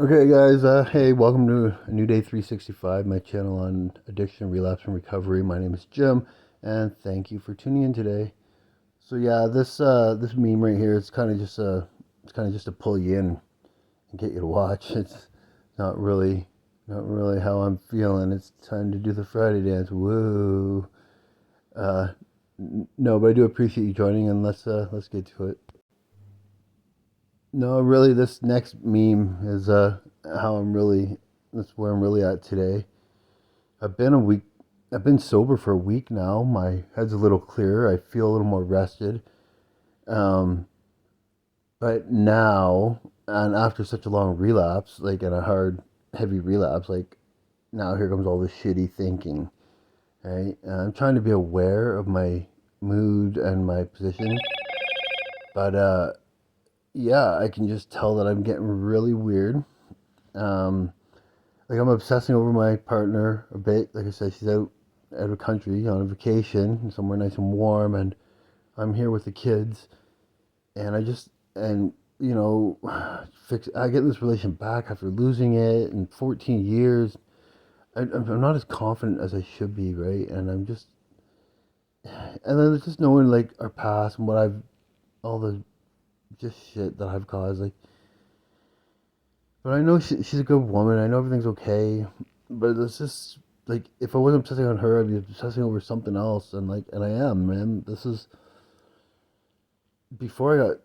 Okay, guys, hey, welcome to a new day 365, my channel on addiction, relapse, and recovery. My name is Jim, and thank you for tuning in today. So yeah, this meme right here, it's kind of just to pull you in and get you to watch. It's not really not really how I'm feeling. It's time to do the Friday dance. Woo! Uh, no, but I do appreciate you joining, and let's get to it. No, really, this next meme is how I'm really. That's where I'm really at today. I've been a week. I've been sober for a week now. My head's a little clearer. I feel a little more rested. Um, but now, and after such a long relapse, like in a hard, heavy relapse, like now here comes all this shitty thinking. Right? I'm trying to be aware of my mood and my position, but yeah, I can just tell that I'm getting really weird. Um, like I'm obsessing over my partner a bit. Like I said, she's out of country on a vacation somewhere nice and warm, and I'm here with the kids. And and you know, I get this relation back after losing it in 14 years. I'm not as confident as I should be, right? And then it's just knowing like our past and all the just shit that I've caused. Like, but I know she's a good woman. I know everything's okay. But it's just like if I wasn't obsessing on her, I'd be obsessing over something else. And I am, man. This is before I got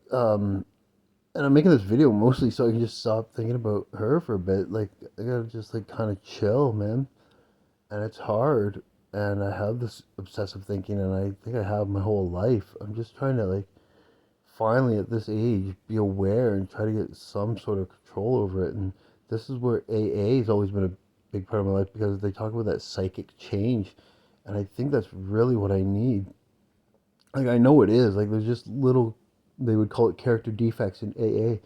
and I'm making this video mostly so I can just stop thinking about her for a bit. Like I gotta just like kind of chill, man. And it's hard. And I have this obsessive thinking, and I think I have my whole life. I'm just trying to like finally at this age be aware and try to get some sort of control over it. And this is where AA has always been a big part of my life because they talk about that psychic change, and I think that's really what I need. Like I know it is. Like there's just little, they would call it character defects in AA.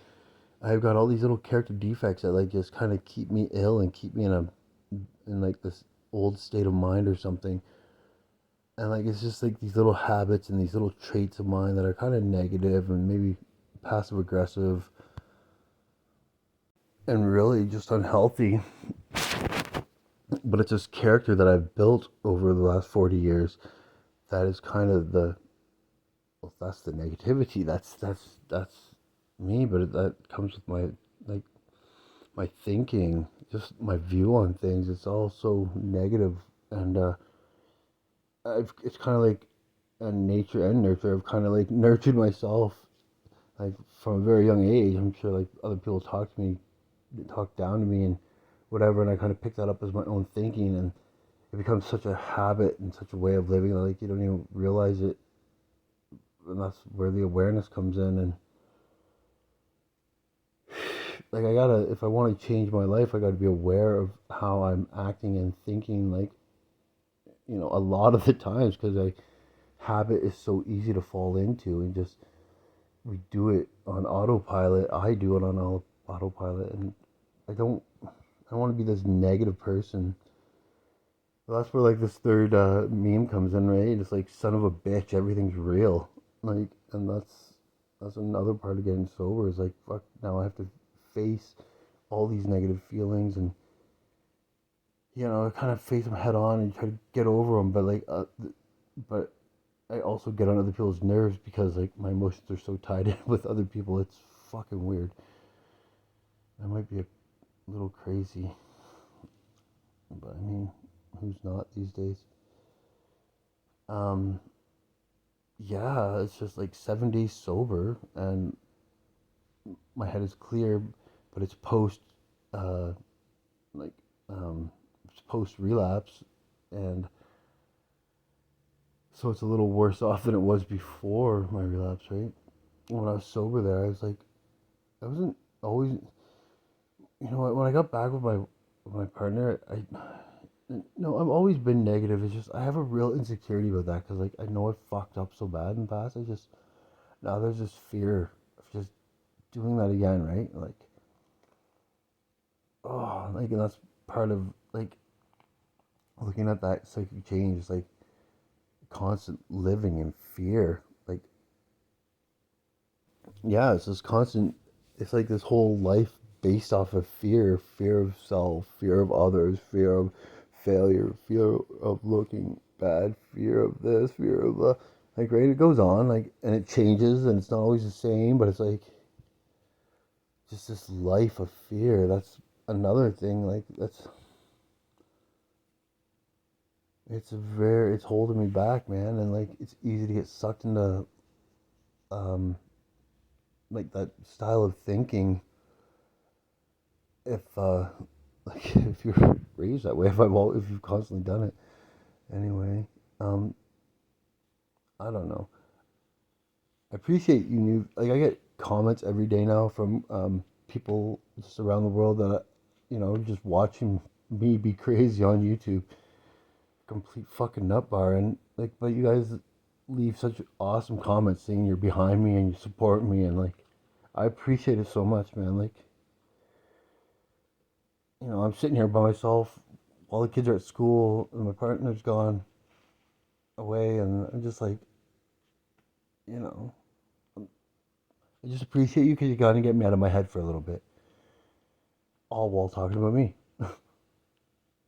I've got all these little character defects that like just kind of keep me ill and keep me in like this old state of mind or something. And like it's just like these little habits and these little traits of mine that are kind of negative and maybe passive aggressive and really just unhealthy. But it's this character that I've built over the last 40 years that is kind of well, that's the negativity. That's me, but that comes with my like my thinking, just my view on things. It's all so negative, and it's kind of like a nature and nurture. I've kind of like nurtured myself like from a very young age. I'm sure like other people talk down to me and whatever, and I kind of pick that up as my own thinking, and it becomes such a habit and such a way of living that like you don't even realize it, and that's where the awareness comes in. And like I gotta, if I want to change my life, I gotta be aware of how I'm acting and thinking. Like a lot of the times because I habit is so easy to fall into, and just we do it on autopilot. I do it on autopilot, and I don't. I don't want to be this negative person. Well, that's where like this third meme comes in, right? It's like son of a bitch, everything's real. Like, and that's another part of getting sober. Is like fuck. Now I have to face all these negative feelings, and kind of face them head on and try to get over them. But I also get on other people's nerves because like my emotions are so tied in with other people. It's fucking weird. I might be a little crazy, but I mean, who's not these days? Um, yeah, it's just like 7 days sober, and my head is clear, but it's uh, like, it's post relapse, and so it's a little worse off than it was before my relapse, right? When I was sober, there, I was like, I wasn't always, when I got back with my partner, I no, I've always been negative. It's just I have a real insecurity about that because like I know I fucked up so bad in the past. I just now there's this fear of just doing that again, right? Like and that's part of like looking at that psychic change. It's like constant living in fear. Like yeah, it's this constant. It's like this whole life based off of fear of self, fear of others, fear of failure, fear of looking bad, fear of this, fear of like, right, it goes on, like, and it changes, and it's not always the same, but it's like just this life of fear. That's another thing. Like, it's holding me back, man, and like it's easy to get sucked into um like that style of thinking if like if you're raised that way, if you've constantly done it. Anyway, um I don't know. I appreciate you new, like, I get comments every day now from people just around the world that, just watching me be crazy on YouTube, complete fucking nut bar, and like, but you guys leave such awesome comments saying you're behind me and you support me, and like, I appreciate it so much, man. Like, I'm sitting here by myself while the kids are at school and my partner's gone away, and I'm just like, you know, I just appreciate you because you got to get me out of my head for a little bit, all while talking about me.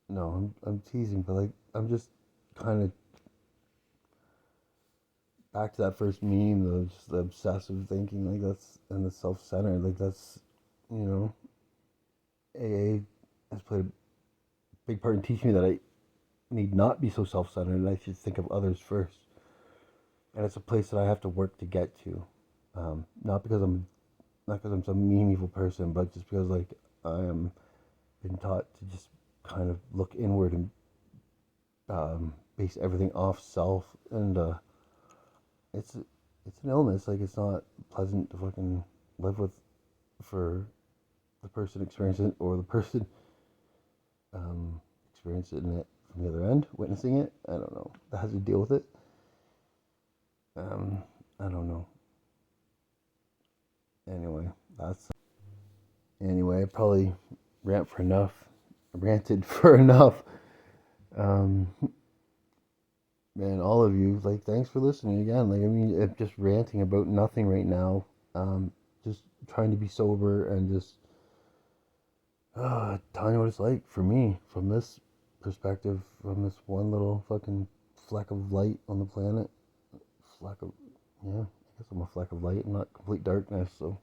No, I'm teasing, but like, I'm just kind of back to that first meme, just the obsessive thinking, like, that's, and the self-centered, like, that's, you know, AA has played a big part in teaching me that I need not be so self-centered, and I should think of others first. And it's a place that I have to work to get to. Not because I'm some mean evil person, but just because, like, I am been taught to just kind of look inward and base everything off self, and it's it's an illness. Like, it's not pleasant to fucking live with for the person experiencing it, or the person experiencing it from the other end, witnessing it. I don't know. That has to deal with it. Um, I don't know. Anyway, that's anyway. I probably rant for enough. Ranted for enough. Um, Man, all of you, like, thanks for listening again. Like, I mean, I'm just ranting about nothing right now. Just trying to be sober and just telling you what it's like for me from this perspective, from this one little fucking fleck of light on the planet. Fleck of, yeah, I guess I'm a fleck of light. I'm not complete darkness. So,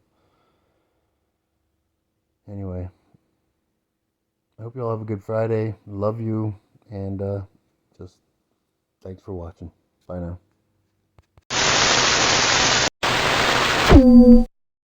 anyway, I hope you all have a good Friday. Love you, and just thanks for watching. Bye now.